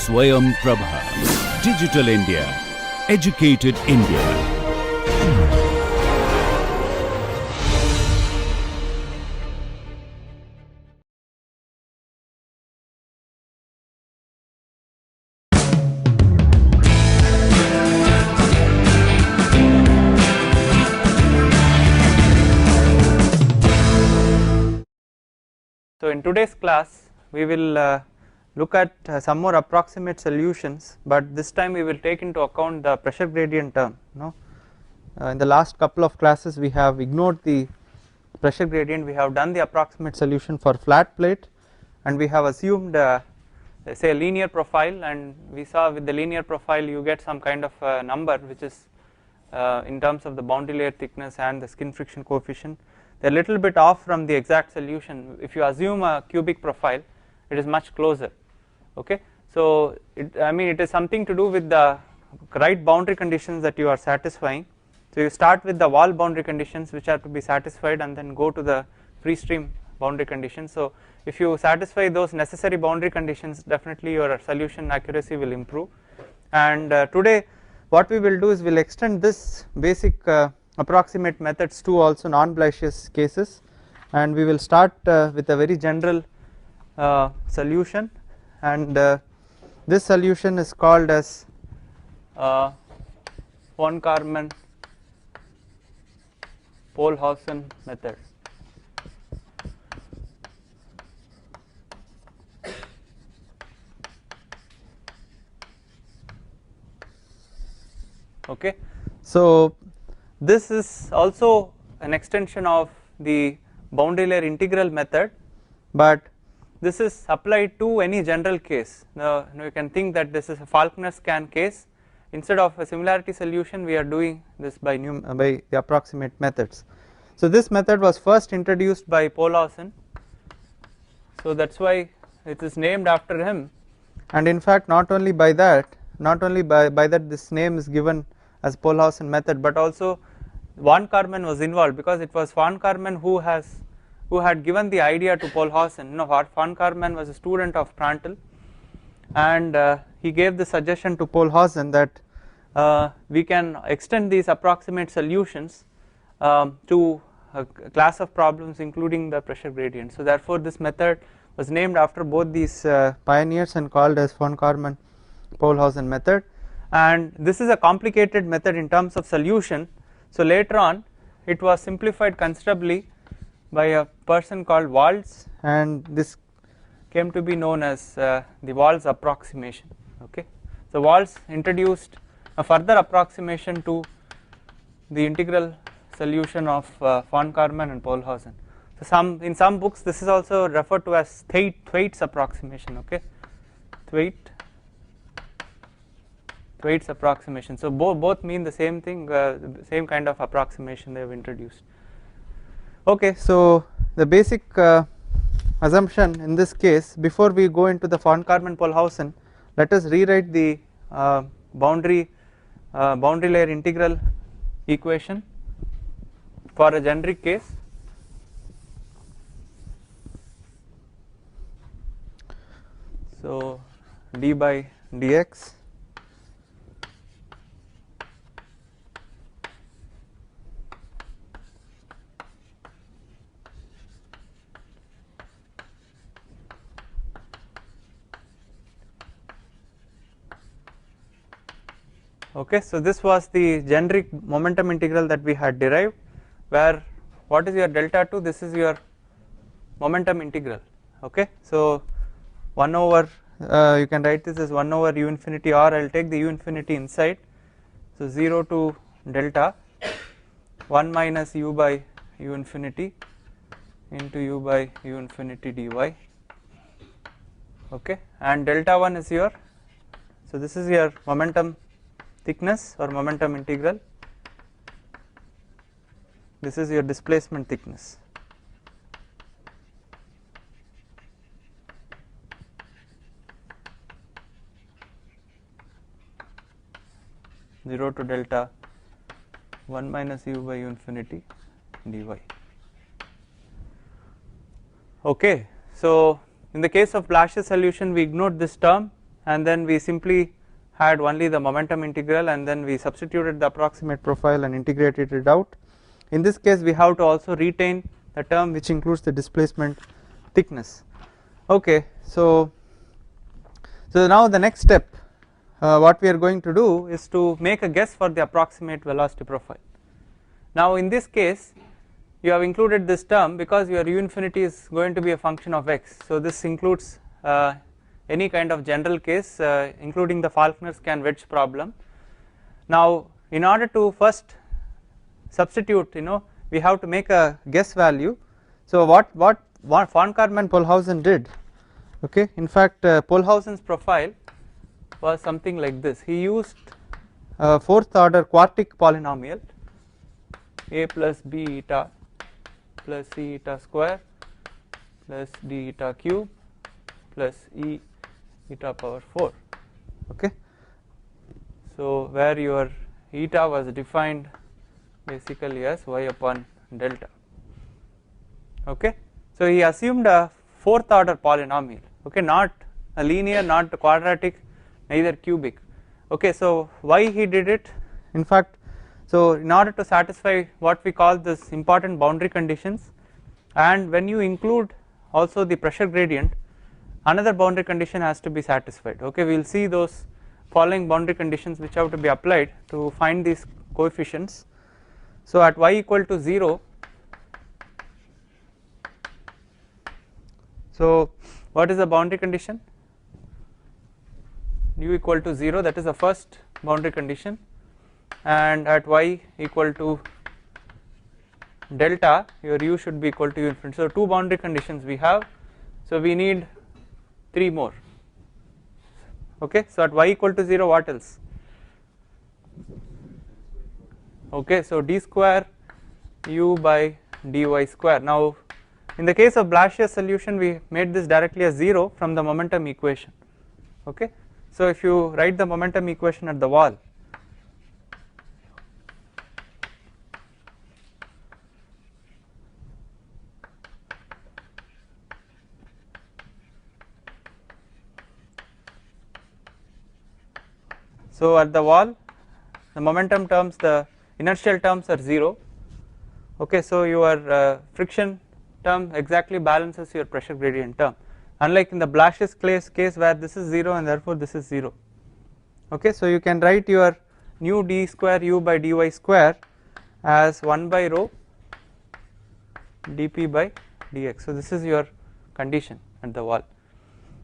Swayam Prabha. Digital India. Educated India. So in today's class we will look at some more approximate solutions, but this time we will take into account the pressure gradient term. In the last couple of classes we have ignored the pressure gradient, we have done the approximate solution for flat plate, and we have assumed say a linear profile, and we saw with the linear profile you get some kind of a number which is in terms of the boundary layer thickness and the skin friction coefficient. They are a little bit off from the exact solution. If you assume a cubic profile, it is much closer. Okay, so it is something to do with the right boundary conditions that you are satisfying. So you start with the wall boundary conditions which are to be satisfied, and then go to the free stream boundary conditions. So if you satisfy those necessary boundary conditions, definitely your solution accuracy will improve. And today what we will do is we will extend this basic approximate methods to also non-Blasius cases, and we will start with a very general solution, and this solution is called as von Karman-Pohlhause method. Okay, so this is also an extension of the boundary layer integral method, but this is applied to any general case. Now you can think that this is a Falkner scan case. Instead of a similarity solution, we are doing this by the approximate methods. So this method was first introduced by Pohlhause, so that's why it is named after him. And in fact, not only by that this name is given as Pohlhause method, but also von Karman was involved, because it was von Karman who had given the idea to Pohlhause. Von Karman was a student of Prandtl, and he gave the suggestion to Pohlhause that we can extend these approximate solutions to a class of problems including the pressure gradient. So therefore this method was named after both these pioneers and called as von Karman-Pohlhause method. And this is a complicated method in terms of solution. So later on it was simplified considerably by a person called Waltz, and this came to be known as the Waltz approximation. Okay, so Waltz introduced a further approximation to the integral solution of von Karman and Pohlhause. So in some books this is also referred to as Thwaite's approximation. Okay, Thwaite's approximation. So both mean the same thing, same kind of approximation they have introduced. Okay, so the basic assumption in this case, before we go into the von Karman-Pohlhause, let us rewrite the boundary layer integral equation for a generic case. So d by dx okay, so this was the generic momentum integral that we had derived, where what is your delta 2? This is your momentum integral. Okay, so 1 over you can write this as 1 over u infinity, or I will take the u infinity inside. So 0 to delta 1 minus u by u infinity into u by u infinity dy. Okay, and delta 1 is your, so this is your momentum thickness or momentum integral, this is your displacement thickness. Zero to delta 1 minus u by u infinity dy. Okay, so in the case of Blasius solution we ignored this term, and then we simply had only the momentum integral, and then we substituted the approximate profile and integrated it out. In this case we have to also retain the term which includes the displacement thickness. Okay, so now the next step, what we are going to do is to make a guess for the approximate velocity profile. Now in this case you have included this term because your u infinity is going to be a function of x, so this includes any kind of general case including the Falkner-Scan wedge problem. Now in order to first substitute, we have to make a guess value. So what von Karman-Pohlhausen did, okay, in fact Pohlhausen's profile was something like this. He used a fourth order quartic polynomial a plus b eta plus c eta square plus d eta cube plus e eta power 4, okay. So where your eta was defined basically as y upon delta, okay. So he assumed a fourth order polynomial, okay, not a linear, not a quadratic, neither cubic, okay. So why he did it? In fact, so in order to satisfy what we call this important boundary conditions, and when you include also the pressure gradient, another boundary condition has to be satisfied, okay. We will see those following boundary conditions which have to be applied to find these coefficients. So at y equal to 0, so what is the boundary condition? U equal to 0, that is the first boundary condition, and at y equal to delta your u should be equal to u infinity. So two boundary conditions we have, so we need 3 more, okay. So at y equal to 0, what else? Okay, so d square u by dy square. Now in the case of Blasius solution we made this directly as 0 from the momentum equation, okay. So if you write the momentum equation at the wall, so at the wall the momentum terms, the inertial terms are 0, okay. So your friction term exactly balances your pressure gradient term, unlike in the Blasius case where this is 0 and therefore this is 0, okay. So you can write your nu d square u by dy square as 1 by rho dp by dx. So this is your condition at the wall,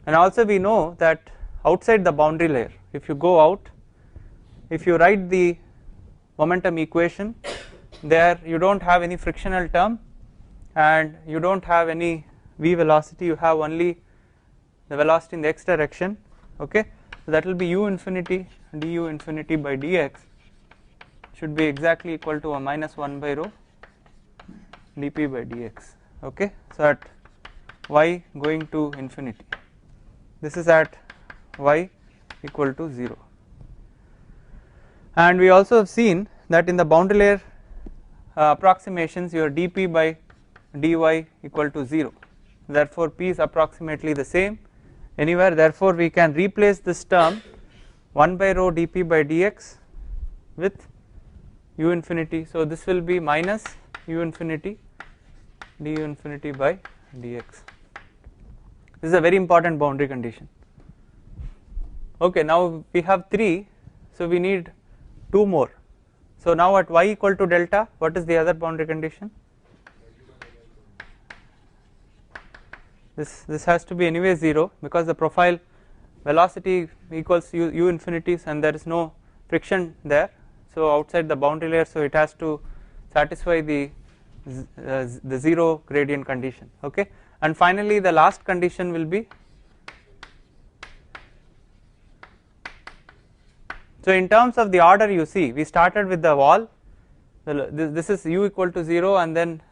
and also we know that outside the boundary layer, if you go out, if you write the momentum equation, there you don't have any frictional term and you don't have any v velocity, you have only the velocity in the x direction, okay. So that will be u infinity du infinity by dx should be exactly equal to a minus 1 by rho dp by dx, okay. So at y going to infinity, this is at y equal to 0, and we also have seen that in the boundary layer approximations your dp by dy equal to 0, therefore p is approximately the same anywhere, therefore we can replace this term 1 by rho dp by dx with u infinity. So this will be minus u infinity du infinity by dx. This is a very important boundary condition, okay. Now we have 3, so we need 2 more. So now at y equal to delta, what is the other boundary condition? This has to be anyway 0 because the profile velocity equals u infinities and there is no friction there, so outside the boundary layer, so it has to satisfy the 0 gradient condition, okay. And finally the last condition will be, so in terms of the order you see, we started with the wall, this is u equal to 0, and then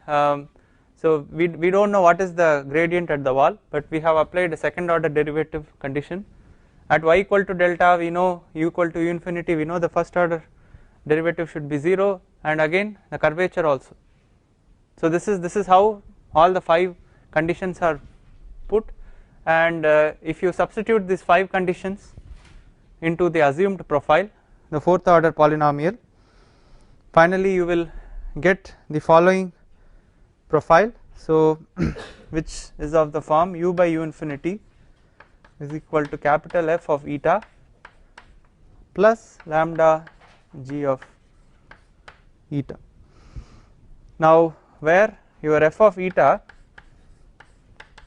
so we don't know what is the gradient at the wall, but we have applied a second order derivative condition. At y equal to delta we know u equal to u infinity, we know the first order derivative should be 0, and again the curvature also. So this is how all the 5 conditions are put, and if you substitute these 5 conditions into the assumed profile, the fourth order polynomial. Finally you will get the following profile, so which is of the form u by u infinity is equal to capital F of eta plus lambda g of eta. Now where your f of eta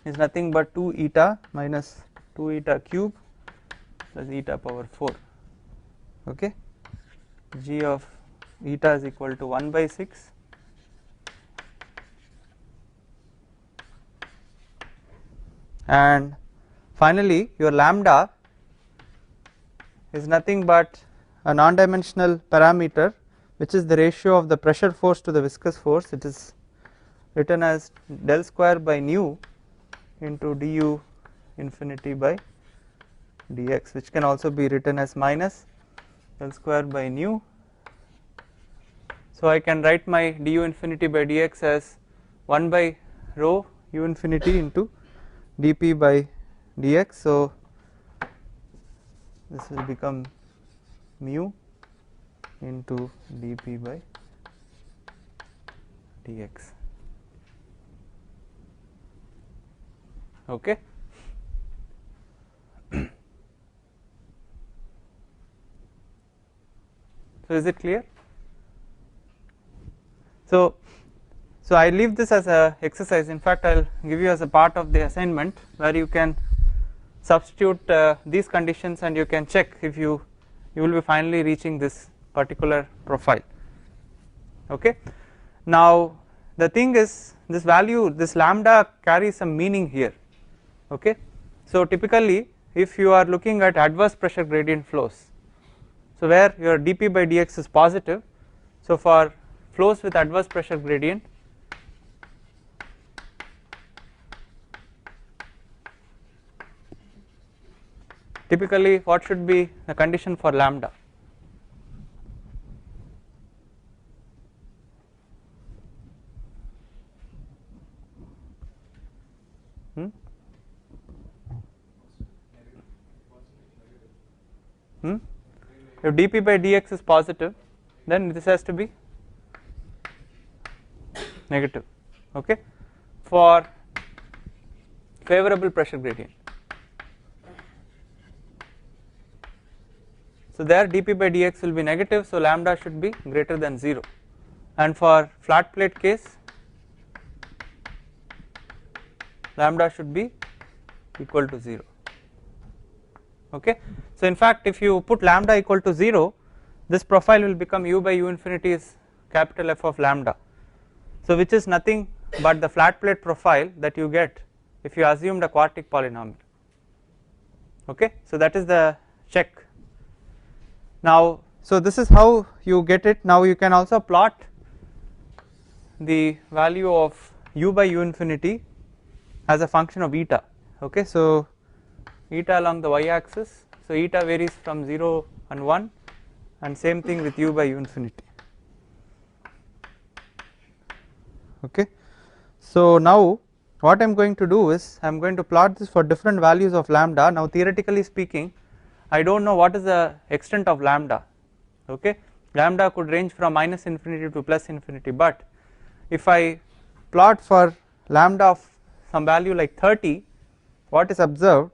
is nothing but 2 eta minus 2 eta cube plus eta power 4, okay. G of eta is equal to 1 by 6 and finally your lambda is nothing but a non-dimensional parameter which is the ratio of the pressure force to the viscous force. It is written as del square by nu into du infinity by dx, which can also be written as minus del square by nu. So I can write my du infinity by dx as 1 by rho u infinity into dp by dx. So this will become mu into dp by dx, okay. So is it clear? So I leave this as a exercise. In fact, I will give you as a part of the assignment where you can substitute these conditions and you can check if you will be finally reaching this particular profile, okay. Now the thing is, this value, this lambda carries some meaning here, okay. So typically if you are looking at adverse pressure gradient flows, so where your dp by dx is positive, so for flows with adverse pressure gradient, typically what should be the condition for lambda? If dp by dx is positive, then this has to be negative, okay, for favorable pressure gradient. So there dp by dx will be negative, so lambda should be greater than 0, and for flat plate case lambda should be equal to 0, okay. So in fact if you put lambda equal to 0, this profile will become u by u infinity is capital F of lambda, so which is nothing but the flat plate profile that you get if you assumed a quartic polynomial, okay. So that is the check. Now so this is how you get it. Now you can also plot the value of u by u infinity as a function of eta, okay. So eta along the y axis, so eta varies from 0 and 1, and same thing with u by u infinity, okay. So now what I am going to do is I am going to plot this for different values of lambda. Now theoretically speaking, I do not know what is the extent of lambda, okay. Lambda could range from minus infinity to plus infinity, but if I plot for lambda of some value like 30, what is observed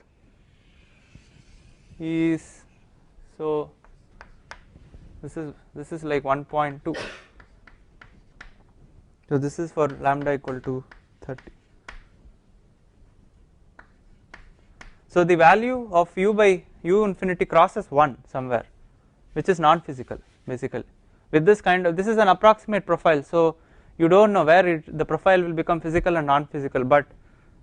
is, so this is like 1.2, so this is for lambda equal to 30. So the value of u by u infinity crosses 1 somewhere, which is non-physical basically. With this kind of, this is an approximate profile, so you do not know where the profile will become physical and non-physical, but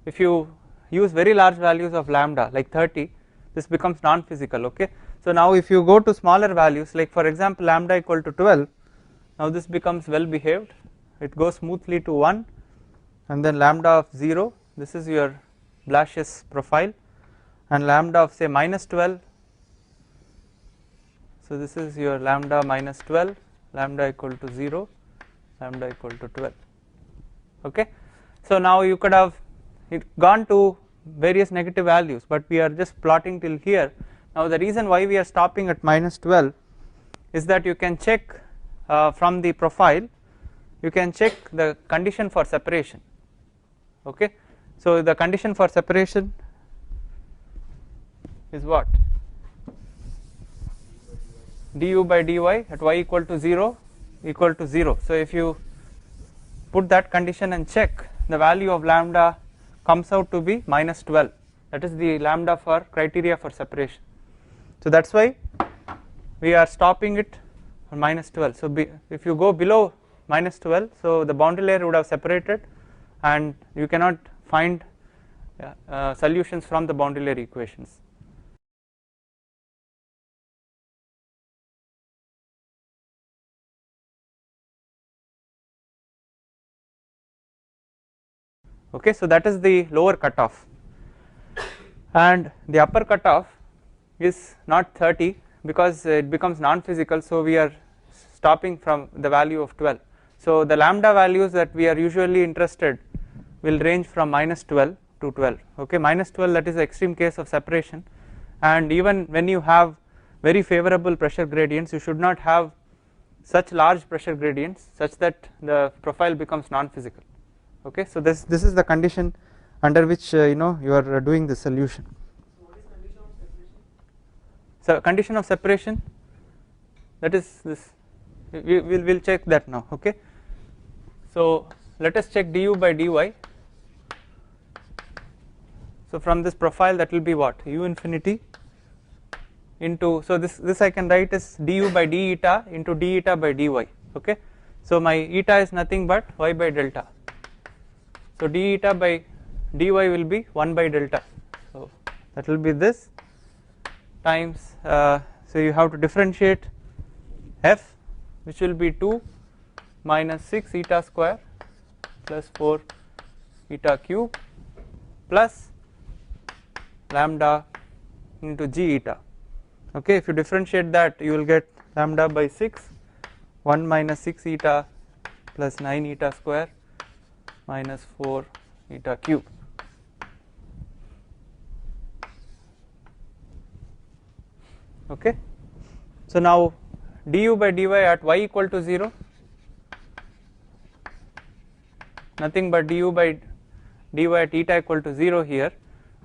if you use very large values of lambda like 30, this becomes non-physical, okay. So now if you go to smaller values, like for example lambda equal to 12, now this becomes well behaved, it goes smoothly to 1, and then lambda of 0, this is your Blasius profile, and lambda of say minus 12, so this is your lambda minus 12, lambda equal to 0, lambda equal to 12, okay. So now you could have gone to various negative values, but we are just plotting till here. Now the reason why we are stopping at minus 12 is that you can check from the profile, you can check the condition for separation. Okay, so the condition for separation is what? Du by dy at y equal to 0 equal to 0. So if you put that condition and check, the value of lambda comes out to be minus 12. That is the lambda for criteria for separation. So that's why we are stopping it on minus 12. So if you go below minus 12, so the boundary layer would have separated and you cannot find solutions from the boundary layer equations. Okay, so that is the lower cutoff, and the upper cutoff is not 30 because it becomes non-physical, so we are stopping from the value of 12. So the lambda values that we are usually interested will range from minus 12 to 12. Okay, minus 12, that is the extreme case of separation, and even when you have very favorable pressure gradients, you should not have such large pressure gradients such that the profile becomes non-physical. Okay, so this is the condition under which you are doing the solution. So what is condition of separation? So condition of separation, that is this, we'll check that now. Okay, so let us check du by dy. So from this profile, that will be what? U infinity into, so this I can write as du by d eta into d eta by dy. Okay, so my eta is nothing but y by delta. So d eta by dy will be 1 by delta. So that will be this times, so you have to differentiate f, which will be 2 minus 6 eta square plus 4 eta cube plus lambda into g eta. Okay, if you differentiate that, you will get lambda by 6, 1 minus 6 eta plus 9 eta square minus 4 eta cube. Okay, so now du by dy at y equal to 0, nothing but du by dy at eta equal to 0 here,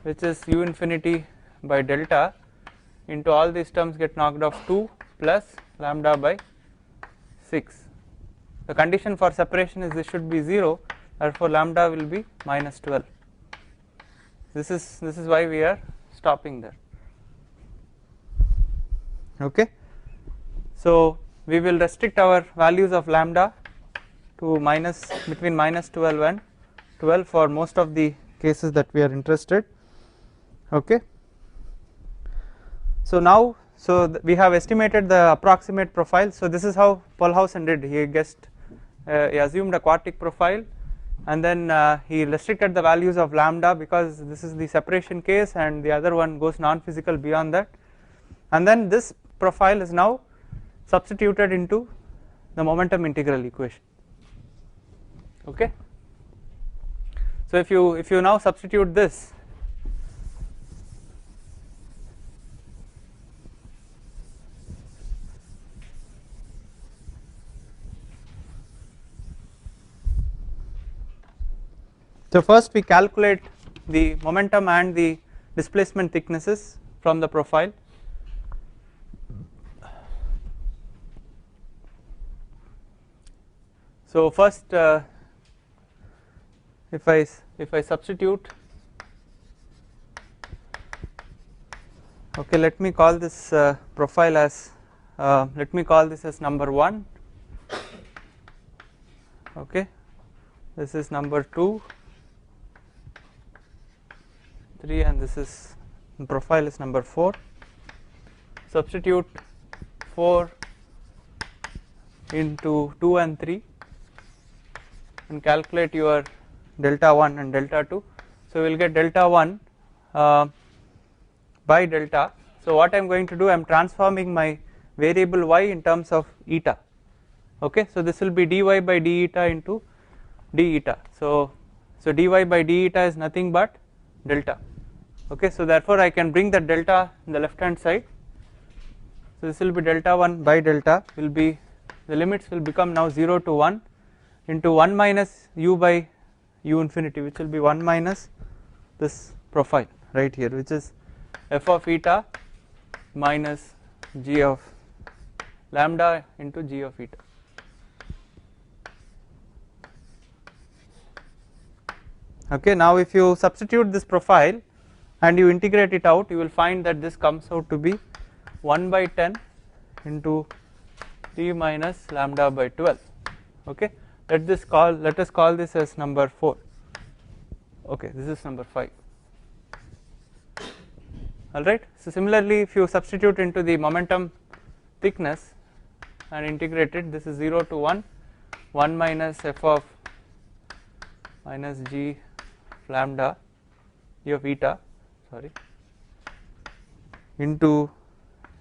which is u infinity by delta into all these terms get knocked off 2 plus lambda by 6. The condition for separation is this should be 0, therefore lambda will be minus 12. This is why we are stopping there. Okay, so we will restrict our values of lambda to between minus 12 and 12 for most of the cases that we are interested. Okay, so now we have estimated the approximate profile. So this is how Pohlhause did. He assumed a quartic profile, and then he restricted the values of lambda because this is the separation case and the other one goes non-physical beyond that, and then this profile is now substituted into the momentum integral equation. Okay, so if you now substitute this, so first we calculate the momentum and the displacement thicknesses from the profile. So first if I substitute, okay, let me call this profile as number 1. Okay, this is number 2, 3, and this is profile is number 4. Substitute 4 into 2 and 3 and calculate your delta 1 and delta 2. So we will get delta 1 by delta. So what I am going to do, I am transforming my variable y in terms of eta. Okay, so this will be dy by d eta into d eta. So dy by d eta is nothing but delta. Okay, so therefore I can bring the delta in the left hand side. So this will be delta 1 by delta will be, the limits will become now 0 to 1 into 1 minus u by u infinity, which will be 1 minus this profile right here, which is f of eta minus g of lambda into g of eta. Okay, now if you substitute this profile and you integrate it out, you will find that this comes out to be 1 by 10 into t minus lambda by 12. Okay, let us call this as number 4. Okay, this is number 5. Alright, so similarly if you substitute into the momentum thickness and integrate it, this is 0 to 1, 1 minus f of minus g lambda g of eta, sorry, into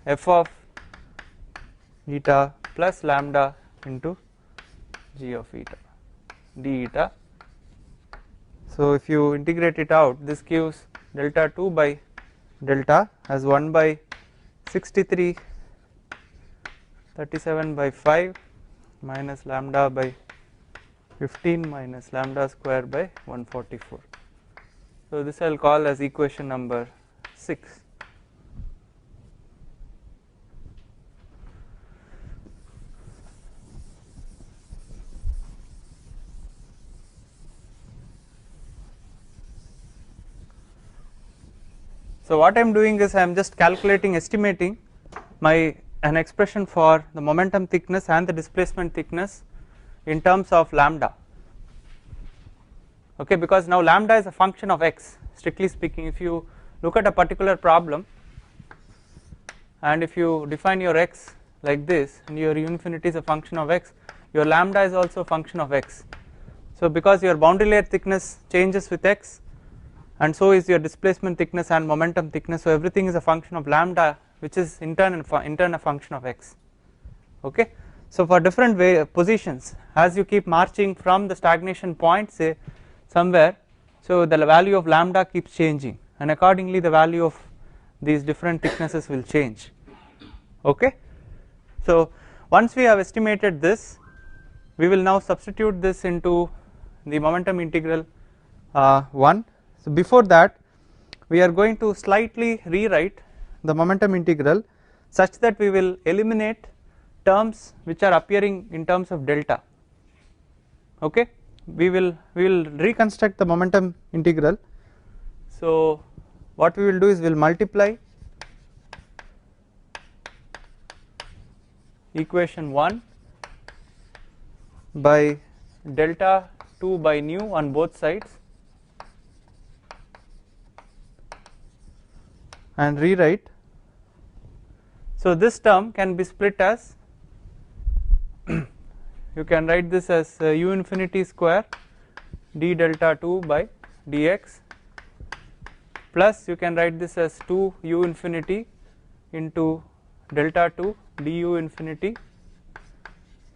f of eta plus lambda into g of eta d eta. So if you integrate it out, this gives delta 2 by delta as 1 by 63 37 by 5 minus lambda by 15 minus lambda square by 144. So this I will call as equation number 6. So what I am doing is I am just estimating an expression for the momentum thickness and the displacement thickness in terms of lambda. Okay, because now lambda is a function of x, strictly speaking. If you look at a particular problem and if you define your x like this and your u infinity is a function of x, your lambda is also a function of x. So because your boundary layer thickness changes with x, and so is your displacement thickness and momentum thickness, so everything is a function of lambda, which is in turn a function of x. Okay, so for different positions, as you keep marching from the stagnation point, say somewhere, so the value of lambda keeps changing, and accordingly the value of these different thicknesses will change. Okay, so once we have estimated this, we will now substitute this into the momentum integral 1. So before that, we are going to slightly rewrite the momentum integral such that we will eliminate terms which are appearing in terms of delta. Okay, we will reconstruct the momentum integral. So what we will do is we will multiply equation 1 by delta 2 by nu on both sides and rewrite. So this term can be split as you can write this as u infinity square d delta 2 by dx, plus you can write this as 2 u infinity into delta 2 du infinity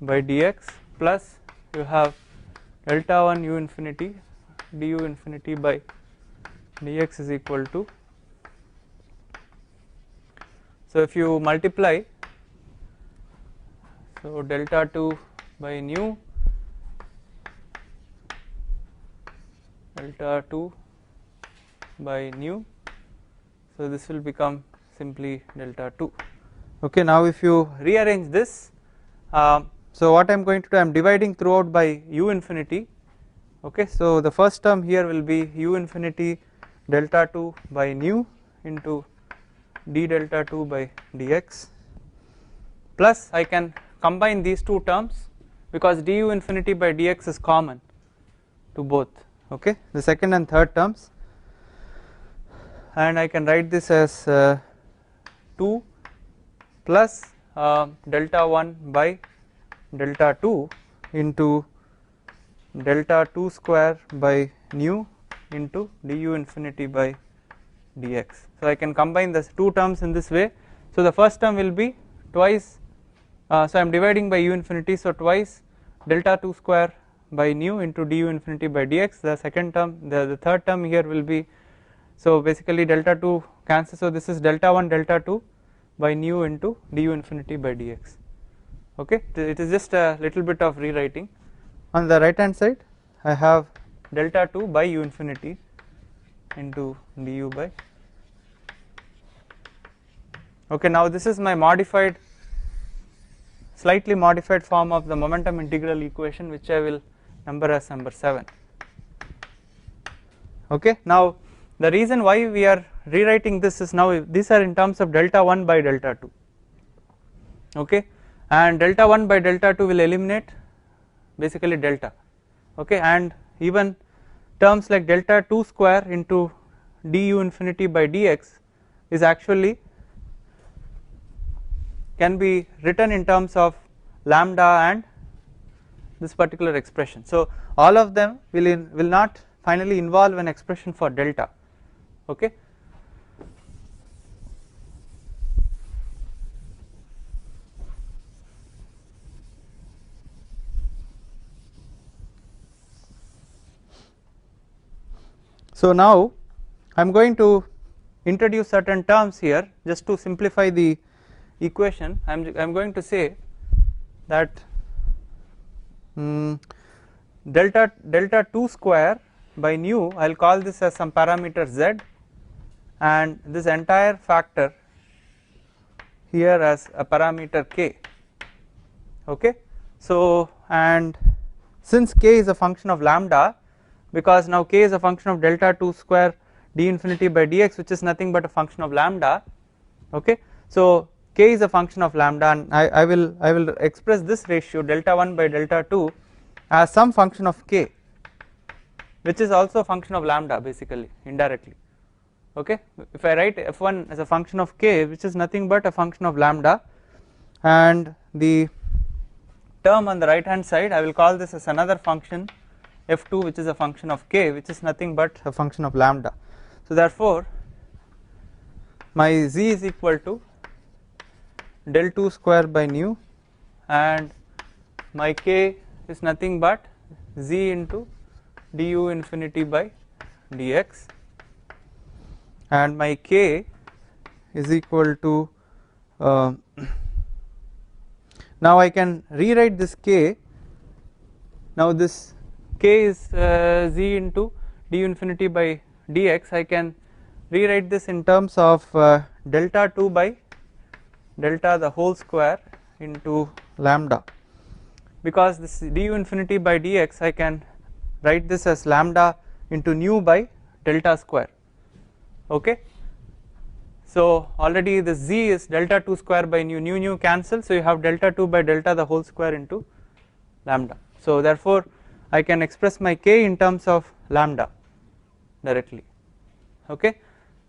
by dx, plus you have delta 1 u infinity du infinity by dx is equal to, so if you multiply, so delta 2 by nu delta 2 by nu, so this will become simply delta 2. Okay, now if you rearrange this, so what I am going to do, I am dividing throughout by u infinity. Okay, so the first term here will be u infinity delta 2 by nu into d delta 2 by dx, plus I can combine these two terms because du infinity by dx is common to both, okay, the second and third terms, and I can write this as 2 plus delta 1 by delta 2 into delta 2 square by nu into du infinity by dx. So I can combine the two terms in this way. So the first term will be twice, so I am dividing by u infinity, so twice delta 2 square by nu into du infinity by dx. The second term, the third term here will be So basically delta 2 cancels, so this is delta 1 delta 2 by nu into du infinity by dx. Okay, it is just a little bit of rewriting. On the right hand side I have delta 2 by u infinity into du by. Okay, now this is my modified, slightly modified form of the momentum integral equation, which I will number as number 7. Okay, now the reason why we are rewriting this is, now these are in terms of delta 1 by delta 2. Okay, and delta 1 by delta 2 will eliminate basically delta. Okay, and even terms like delta 2 square into du infinity by dx is actually can be written in terms of lambda and this particular expression. So all of them will not finally involve an expression for delta. Okay. So now I am going to introduce certain terms here just to simplify the equation. I am going to say that delta 2 square by nu, I will call this as some parameter z, and this entire factor here as a parameter k. Okay, so and since k is a function of lambda, because now k is a function of delta 2 square d infinity by dx, which is nothing but a function of lambda. Okay, so k is a function of lambda, and I will express this ratio delta 1 by delta 2 as some function of k, which is also a function of lambda basically indirectly. Okay, if I write f1 as a function of k, which is nothing but a function of lambda, and the term on the right hand side I will call this as another function f2, which is a function of k, which is nothing but a function of lambda. So therefore my z is equal to del 2 square by nu, and my k is nothing but z into du infinity by dx, and my k is equal to now I can rewrite this k. Now this k is z into du infinity by dx. I can rewrite this in terms of delta 2 by delta the whole square into lambda, because this du infinity by dx I can write this as lambda into nu by delta square. Okay, so already the z is delta 2 square by nu cancel, so you have delta 2 by delta the whole square into lambda. So therefore I can express my k in terms of lambda directly. Okay,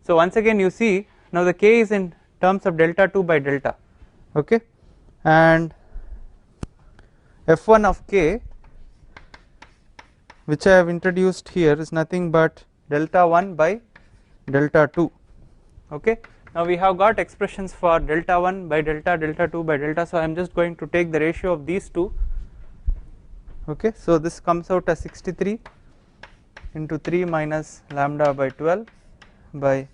so once again you see now the k is in terms of delta 2 by delta. Okay, and f1 of k, which I have introduced here, is nothing but delta 1 by delta 2. Okay, now we have got expressions for delta 1 by delta, delta 2 by delta, so I am just going to take the ratio of these two. Okay, so this comes out as 63 into 3 minus lambda by 12 by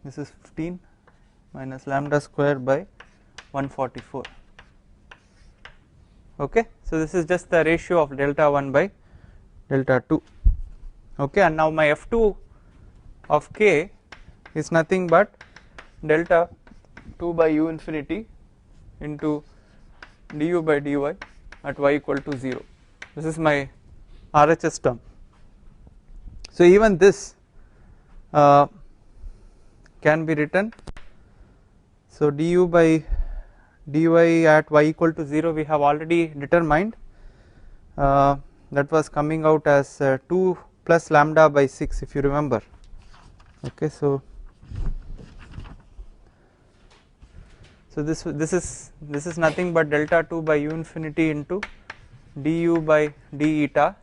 this is 15 minus lambda square by 144. Okay, so this is just the ratio of delta 1 by delta 2. Okay, and now my f2 of k is nothing but delta 2 by u infinity into du by dy at y equal to 0. This is my RHS term. So even this can be written. So du by dy at y equal to 0 we have already determined, that was coming out as 2 plus lambda by 6, if you remember. Okay, so this is nothing but delta 2 by u infinity into du by d eta.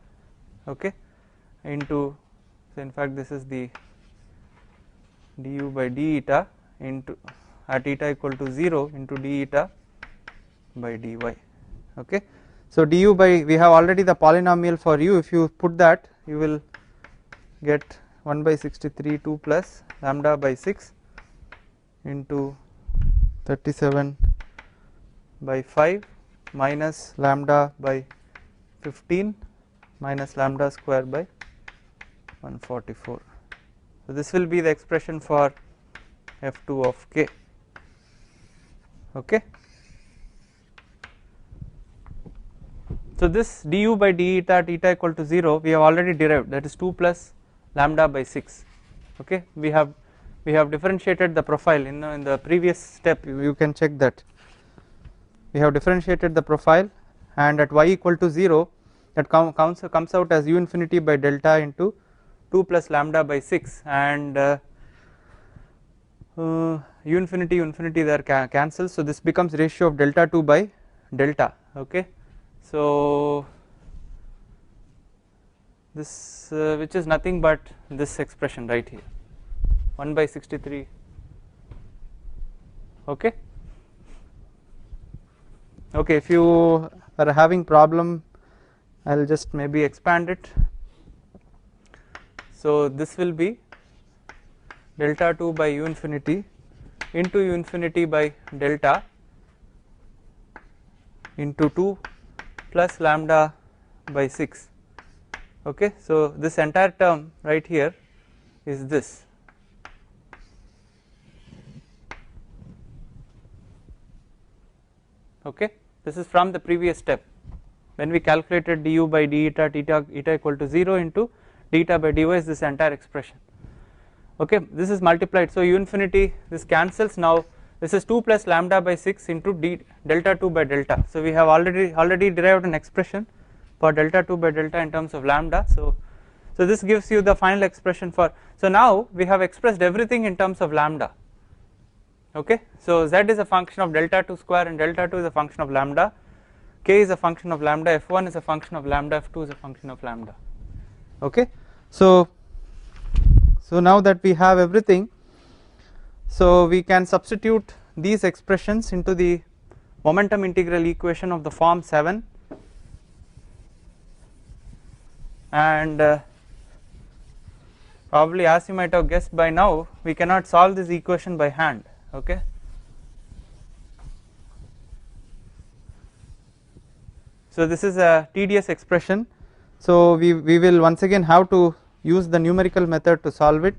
Okay, into, so in fact this is the du by d eta into at eta equal to 0 into d eta by dy. okay. So du by, we have already the polynomial for u, if you put that you will get 1 by 63 2 plus lambda by 6 into 37 by 5 minus lambda by 15 minus lambda square by 144. So this will be the expression for f2 of k, okay. So this du by d eta at eta equal to 0 we have already derived, that is 2 plus lambda by 6, okay. We have differentiated the profile in the previous step, you can check that we have differentiated the profile, and at y equal to 0 that comes out as u infinity by delta into 2 plus lambda by 6, and u infinity there cancels, so this becomes ratio of delta 2 by delta, okay. So this which is nothing but this expression right here, 1 by 63, okay. Okay, if you are having problem I will just maybe expand it. So this will be delta 2 by u infinity into u infinity by delta into 2 plus lambda by 6, okay. So this entire term right here is this, okay. This is from the previous step when we calculated du by d eta at eta equal to 0 into d eta by dy is this entire expression, okay. This is multiplied, so u infinity this cancels, now this is 2 plus lambda by 6 into delta 2 by delta, so we have already derived an expression for delta 2 by delta in terms of lambda, so this gives you the final expression for, so now we have expressed everything in terms of lambda, okay. So z is a function of delta 2 square and delta 2 is a function of lambda, k is a function of lambda, f1 is a function of lambda, f2 is a function of lambda, okay. So now that we have everything, so we can substitute these expressions into the momentum integral equation of the form 7, and probably as you might have guessed by now we cannot solve this equation by hand, okay. So this is a tedious expression, so we will once again have to use the numerical method to solve it.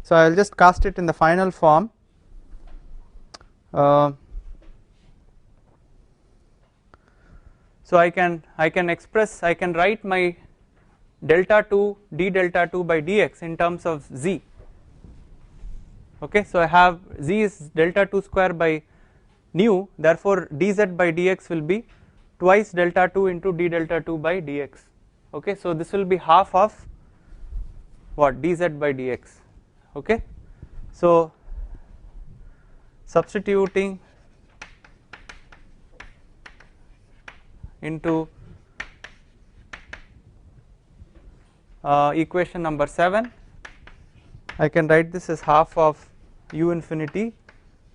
So I will just cast it in the final form. So I can write my delta 2 d delta 2 by dx in terms of z, okay. So I have z is delta 2 square by nu, therefore dz by dx will be twice delta 2 into d delta 2 by dx, okay. So this will be half of what, dz by dx, okay. So substituting into equation number 7, I can write this as half of u infinity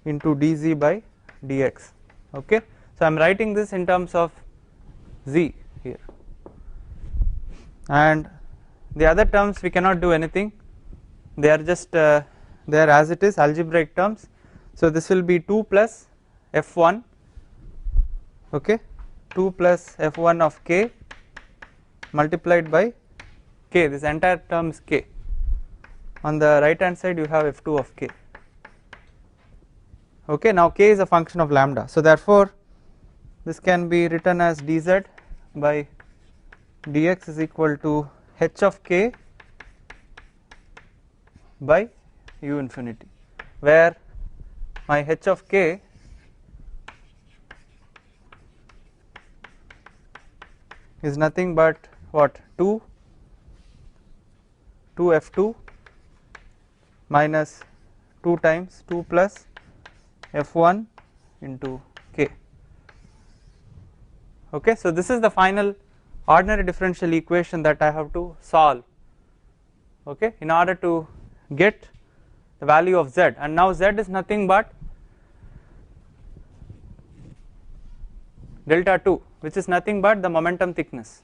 into dz by dx, okay. So I am writing this in terms of z here, and the other terms we cannot do anything, they are just there as it is, algebraic terms. So this will be 2 plus f1, okay, 2 plus f1 of k multiplied by k, this entire term is k, on the right hand side you have f2 of k, okay. Now k is a function of lambda, so therefore this can be written as dz by dx is equal to h of k by u infinity, where my h of k is nothing but what, 2 f2 minus 2 times 2 plus f1 into k, okay. So this is the final ordinary differential equation that I have to solve, okay, in order to get the value of z, and now z is nothing but delta 2, which is nothing but the momentum thickness.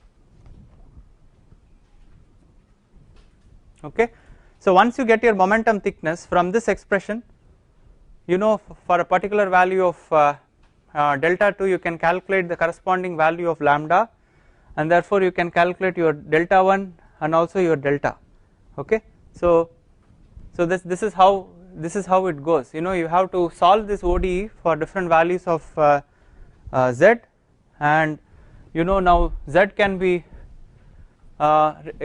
Okay, so once you get your momentum thickness from this expression, you know for a particular value of delta 2 you can calculate the corresponding value of lambda, and therefore you can calculate your delta 1 and also your delta. Okay, so this is how it goes. You know, you have to solve this ODE for different values of z, and you know now z can be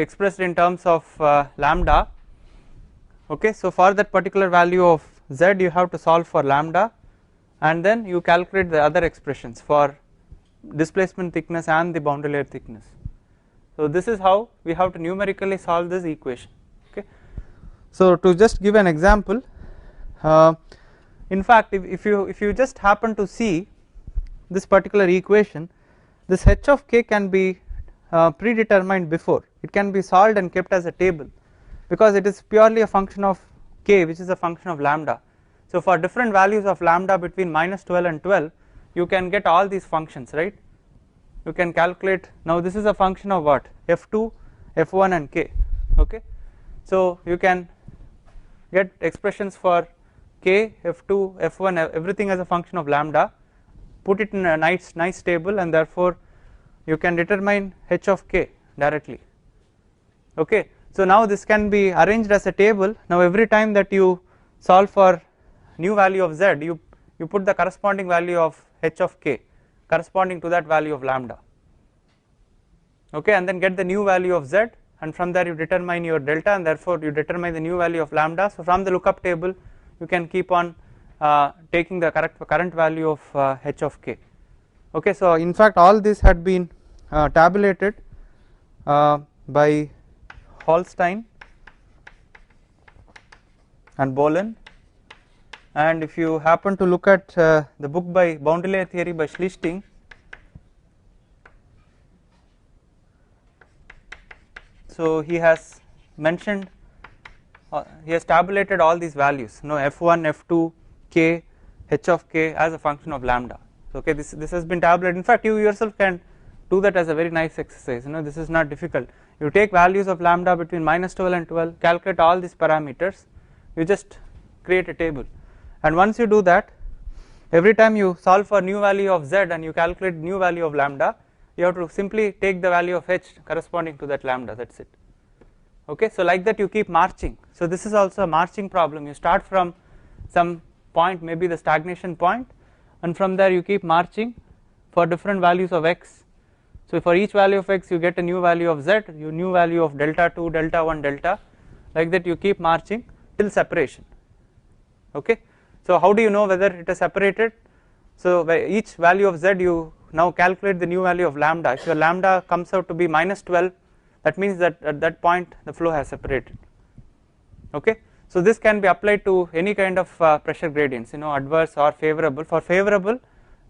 expressed in terms of lambda. Okay, so for that particular value of z you have to solve for lambda, and then you calculate the other expressions for displacement thickness and the boundary layer thickness. So this is how we have to numerically solve this equation. Okay, so to just give an example, in fact if you just happen to see this particular equation, this h of k can be predetermined before. It can be solved and kept as a table because it is purely a function of k, which is a function of lambda. So for different values of lambda between -12 and 12 you can get all these functions, right? You can calculate. Now this is a function of what? f2, f1 and k. Okay, so you can get expressions for k, f2, f1, everything as a function of lambda, put it in a nice table, and therefore you can determine h of k directly. Okay, so now this can be arranged as a table. Now every time that you solve for new value of z, you put the corresponding value of h of k corresponding to that value of lambda. Okay, and then get the new value of z, and from there you determine your delta, and therefore you determine the new value of lambda. So from the lookup table you can keep on taking the current value of h of k. Okay, so in fact all this had been tabulated by Holstein and Bolin, and if you happen to look at the book by boundary layer theory by Schlichting, so he has mentioned he has tabulated all these values, you know, f1, f2, k, h of k as a function of lambda. So, okay, this has been tabulated. In fact, you yourself can do that as a very nice exercise. You know, this is not difficult. You take values of lambda between -12 and 12, calculate all these parameters, you just create a table, and once you do that, every time you solve for new value of z and you calculate new value of lambda, you have to simply take the value of h corresponding to that lambda, that is it. Okay, so like that you keep marching. So this is also a marching problem. You start from some point, maybe the stagnation point, and from there you keep marching for different values of x. So for each value of x you get a new value of z, your new value of delta 2, delta 1, delta, like that you keep marching till separation. Okay, so how do you know whether it is separated? So by each value of z you now calculate the new value of lambda. If your lambda comes out to be -12, that means that at that point the flow has separated. Okay, so this can be applied to any kind of pressure gradients, you know, adverse or favorable. For favorable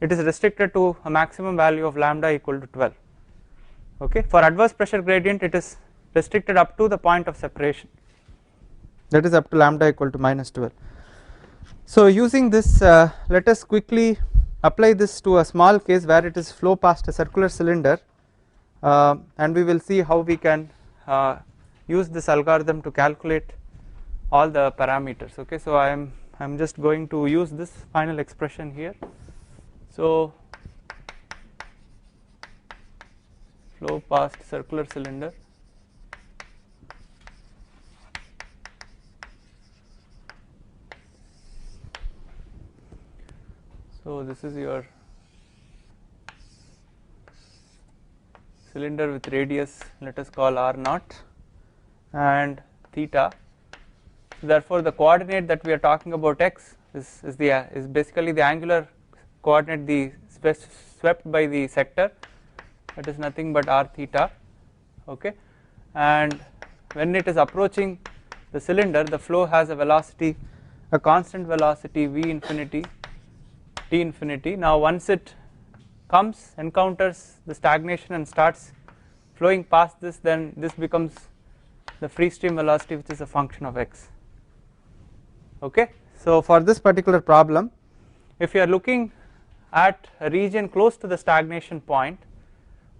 it is restricted to a maximum value of lambda equal to 12. Okay, for adverse pressure gradient it is restricted up to the point of separation, that is up to lambda equal to -12. So using this let us quickly apply this to a small case where it is flow past a circular cylinder, and we will see how we can use this algorithm to calculate all the parameters. Okay, so I am just going to use this final expression here. So flow past circular cylinder, so this is your cylinder with radius, let us call r0 and theta. Therefore the coordinate that we are talking about x is basically the angular coordinate, the swept by the sector, that is nothing but r theta. Okay, and when it is approaching the cylinder, the flow has a velocity, a constant velocity v infinity, t infinity. Now once it encounters the stagnation and starts flowing past this, then this becomes the free stream velocity, which is a function of x. Okay, so for this particular problem, if you are looking at a region close to the stagnation point,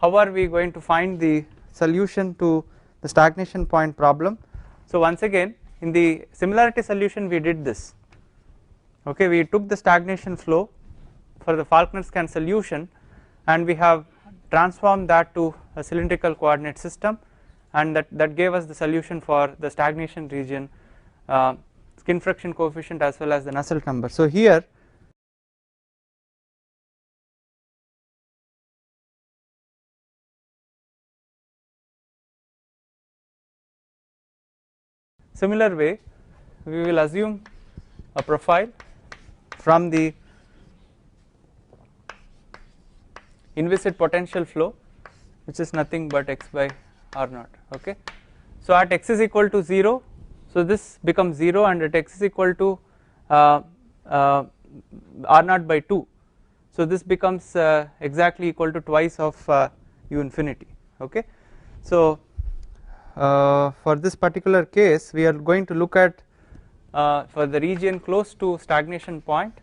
how are we going to find the solution to the stagnation point problem. So once again, in the similarity solution we did this. Okay, we took the stagnation flow for the Falkner-Scan solution and we have transformed that to a cylindrical coordinate system, and that gave us the solution for the stagnation region, skin friction coefficient as well as the Nusselt number. So here similar way we will assume a profile from the inviscid potential flow, which is nothing but x by r naught. Okay, so at x is equal to 0, so this becomes 0, and at x is equal to r naught by 2, so this becomes exactly equal to twice of u infinity. Okay, so for this particular case we are going to look at for the region close to stagnation point,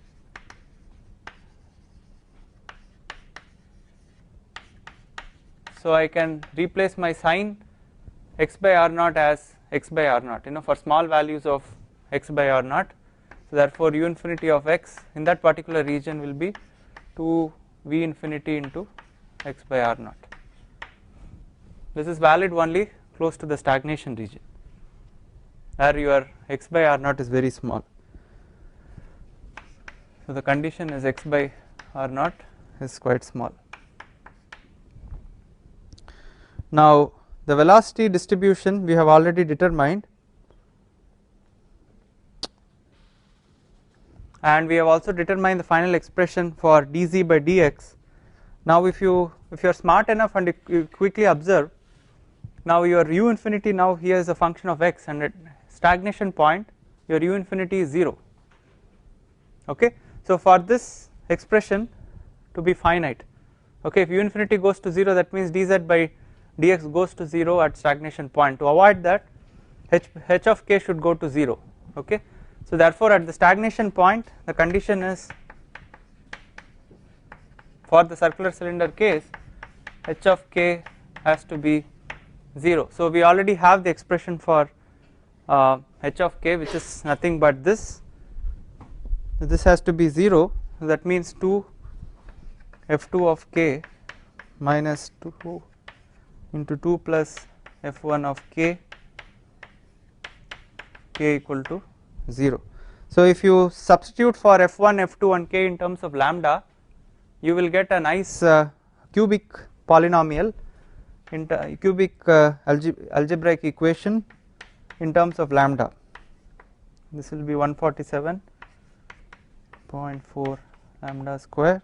so I can replace my sign x by r naught as x by r naught, for small values of x by r naught. So therefore u infinity of x in that particular region will be 2 v infinity into x by r naught. This is valid only close to the stagnation region where your x by r naught is very small. So the condition is x by r naught is quite small. Now the velocity distribution we have already determined, and we have also determined the final expression for dz by dx. Now if you are smart enough and you quickly observe, now your u infinity now here is a function of x, and at stagnation point your u infinity is 0. Okay, so for this expression to be finite, okay, if u infinity goes to 0, that means dz by dx goes to 0 at stagnation point. To avoid that, h of k should go to 0. Okay, so therefore at the stagnation point the condition is, for the circular cylinder case, h of k has to be 0. So we already have the expression for h of k, which is nothing but this. So this has to be 0, so that means 2 f2 of k minus 2 into 2 plus f1 of k equal to 0. So if you substitute for f1, f2 and k in terms of lambda, you will get a nice cubic polynomial, cubic algebraic equation in terms of lambda. This will be 147.4 lambda square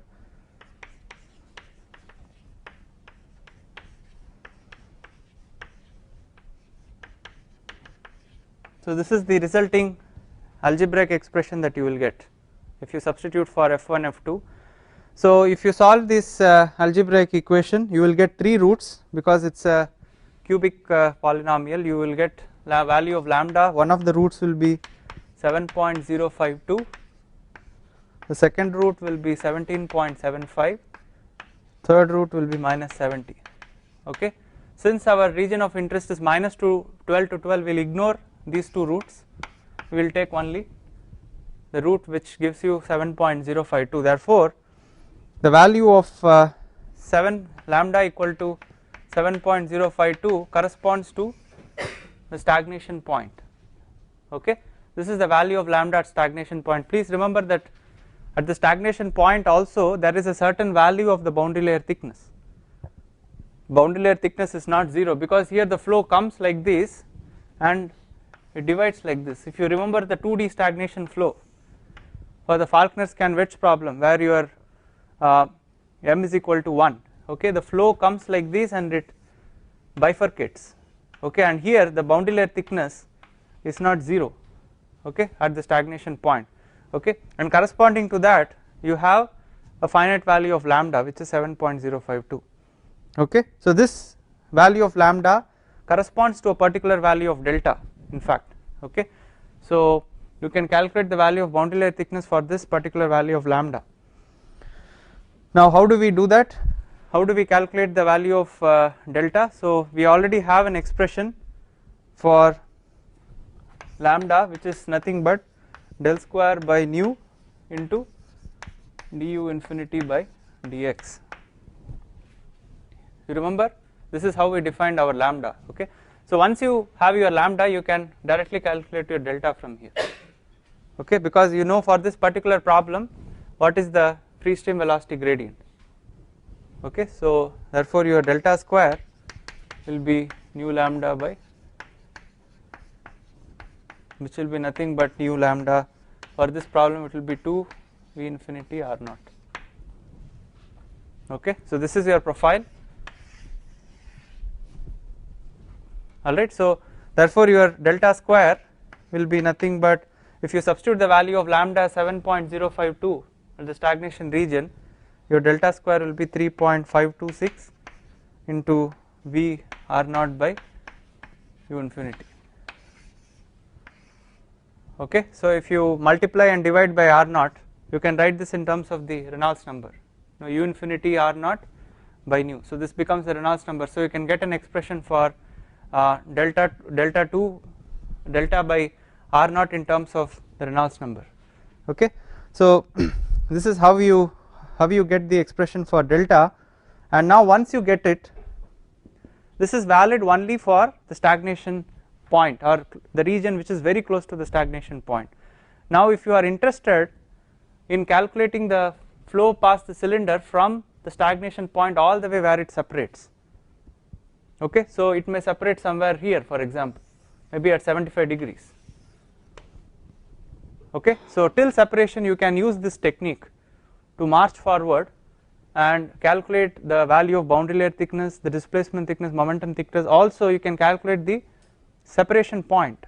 So this is the resulting algebraic expression that you will get if you substitute for f1, f2. So if you solve this algebraic equation, you will get 3 roots because it is a cubic polynomial. You will get value of lambda. One of the roots will be 7.052, the second root will be 17.75, third root will be minus 70. Okay, since our region of interest is minus to 12 to 12, we will ignore these 2 roots, we will take only the root which gives you 7.052. Therefore the value of 7 lambda equal to 7.052 corresponds to the stagnation point. Okay, this is the value of lambda at stagnation point. Please remember that at the stagnation point also there is a certain value of the boundary layer thickness. Boundary layer thickness is not 0 because here the flow comes like this and it divides like this. If you remember the 2D stagnation flow for the Falkner-Scan wedge problem where your m is equal to 1, okay, the flow comes like this and it bifurcates, okay, and here the boundary layer thickness is not 0, okay, at the stagnation point, okay, and corresponding to that you have a finite value of lambda which is 7.052. Okay, so this value of lambda corresponds to a particular value of delta in fact. Okay, so you can calculate the value of boundary layer thickness for this particular value of lambda. Now how do we do that? how do we calculate the value of delta? So we already have an expression for lambda, which is nothing but del square by nu into du infinity by dx. You remember, this is how we defined our lambda. Okay, so once you have your lambda, you can directly calculate your delta from here. Okay, because you know for this particular problem what is the free stream velocity gradient. Okay, so therefore your delta square will be nu lambda by, which will be nothing but nu lambda. For this problem it will be 2 v infinity r naught. Okay, so this is your profile. Alright, so therefore your delta square will be nothing but, if you substitute the value of lambda 7.052 at the stagnation region, your delta square will be 3.526 into v r naught by u infinity. Okay, so if you multiply and divide by r naught, you can write this in terms of the Reynolds number. Now u infinity r naught by nu. So this becomes the Reynolds number. So you can get an expression for delta by r naught in terms of the Reynolds number. Okay, so this is how you get the expression for delta, and now once you get it, this is valid only for the stagnation point or the region which is very close to the stagnation point. Now if you are interested in calculating the flow past the cylinder from the stagnation point all the way where it separates, okay, so it may separate somewhere here, for example, maybe at 75 degrees. Okay, so till separation you can use this technique to march forward and calculate the value of boundary layer thickness, the displacement thickness, momentum thickness. Also you can calculate the separation point,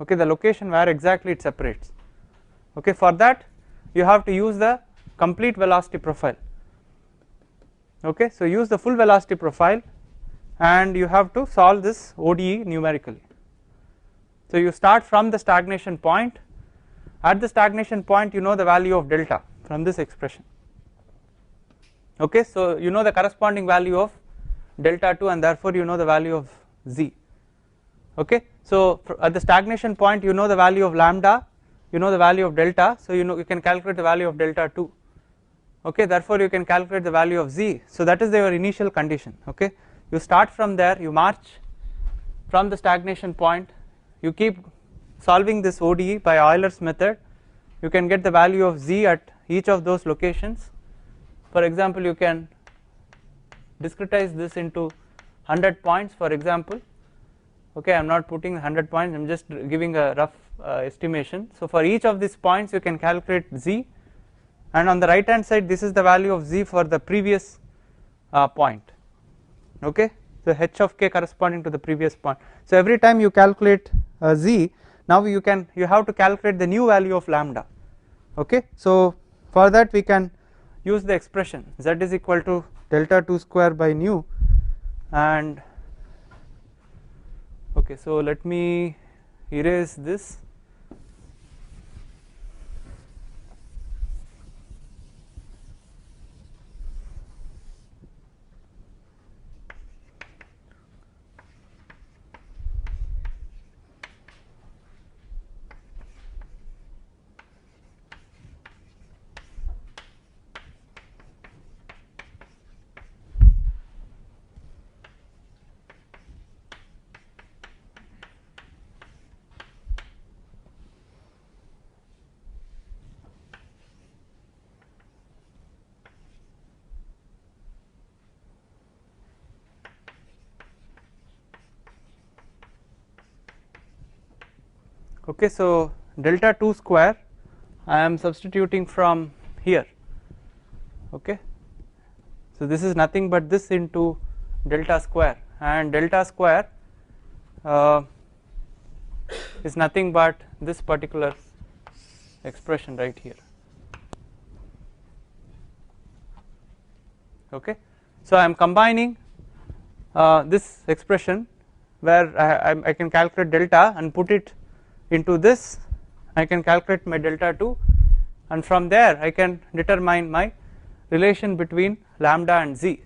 okay, the location where exactly it separates. Okay, for that you have to use the complete velocity profile. Okay, so use the full velocity profile and you have to solve this ODE numerically. So you start from the stagnation point. At the stagnation point you know the value of delta from this expression. Okay, so you know the corresponding value of delta 2 and therefore you know the value of z. Okay, so at the stagnation point you know the value of lambda, you know the value of delta, so you can calculate the value of delta 2. Okay, therefore you can calculate the value of z. So that is your initial condition. Okay, you start from there, you march from the stagnation point, you keep solving this ODE by Euler's method, you can get the value of z at each of those locations. For example, you can discretize this into 100 points, for example. Okay, I am not putting 100 points, I am just giving a rough estimation. So for each of these points you can calculate z, and on the right hand side this is the value of z for the previous point. Okay, so h of k corresponding to the previous point. So every time you calculate z, now you have to calculate the new value of lambda. Okay, so for that we can use the expression z is equal to delta 2 square by nu, and okay, so let me erase this. Okay, so delta 2 square I am substituting from here. Okay, so this is nothing but this into delta square, and delta square is nothing but this particular expression right here. Okay, so I am combining this expression where I can calculate delta and put it into this, I can calculate my delta 2, and from there I can determine my relation between lambda and z.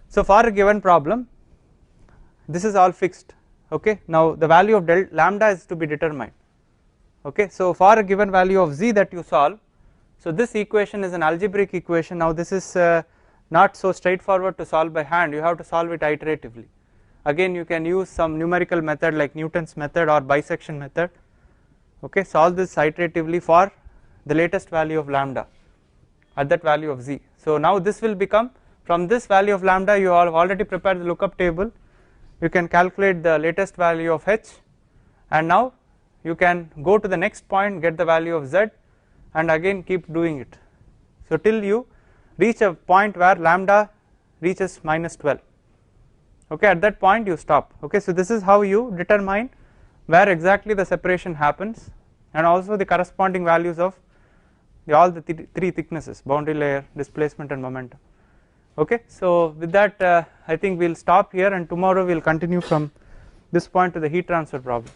So for a given problem, this is all fixed, okay. Now the value of lambda is to be determined, okay. So for a given value of z that you solve, so this equation is an algebraic equation. Now this is not so straightforward to solve by hand, you have to solve it iteratively. Again you can use some numerical method like Newton's method or bisection method, okay. Solve this iteratively for the latest value of lambda at that value of z. So now this will become, from this value of lambda you have already prepared the lookup table, you can calculate the latest value of h, and now you can go to the next point, get the value of z, and again keep doing it. So till you reach a point where lambda reaches minus 12, okay. At that point you stop, okay. So this is how you determine where exactly the separation happens, and also the corresponding values of all the three thicknesses, boundary layer, displacement and momentum, okay. So with that I think we will stop here, and tomorrow we will continue from this point to the heat transfer problem.